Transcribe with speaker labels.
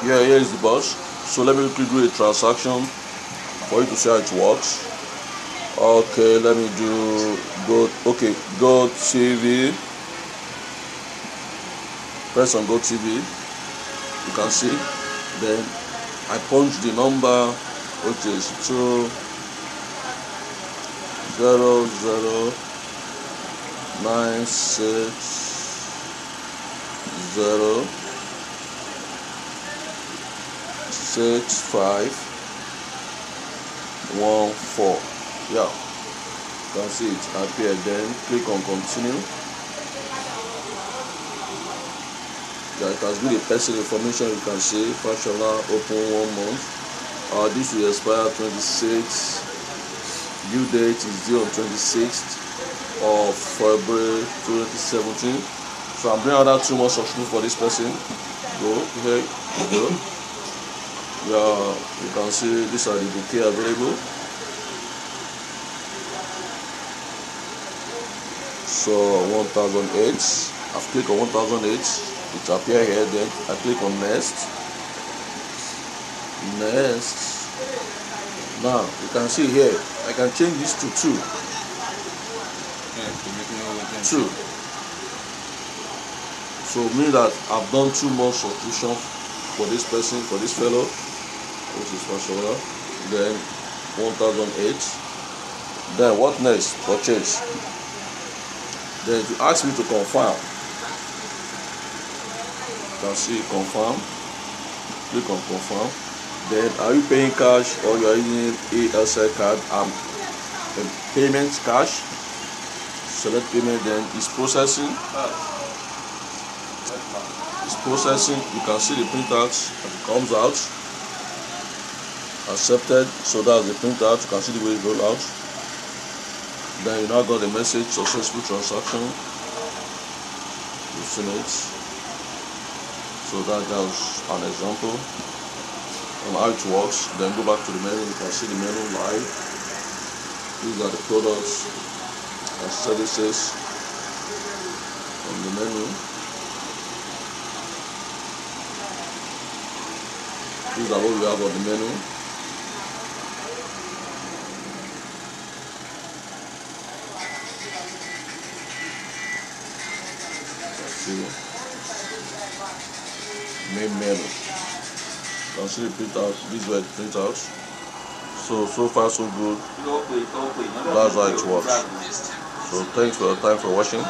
Speaker 1: here is the box. So let me quickly do a transaction for you to see how it works. Okay, let me do Go TV. Press on Go TV. You can see. Then I punch the number, which is 209606514. Yeah, you can see it appear. Then click on continue. Yeah, it has been a personal information. You can see functional open 1 month. This will expire 26th. Due date is due on 26th of February 2017. So I'm doing another 2 more subscriptions for this person. Go here, go. Yeah, you can see these are the bouquet available. So 1008. I've clicked on 1008. It appear here. Then I click on next. Now you can see here I can change this to 2. So mean that I've done 2 more subscriptions for this person, for this fellow, which is Fashola. Then 1008. Then what next? Purchase. Then if you ask me to confirm, you can see confirm. Click on confirm. Then are you paying cash or you are using ASL card? Payment cash. Select payment. Then it's processing. It's processing. You can see the printout that it comes out. Accepted. So that's the printout. You can see the way it rolls out. Then you now got the message successful transaction. You've seen it. So that's an example on how it works. Then go back to the menu. You can see the menu live. These are the products and services on the menu. These are what we have on the menu. Let's see. Main menu. You can see the printouts. These were the printouts. So far so good. That's how it works. So thanks for your time for watching.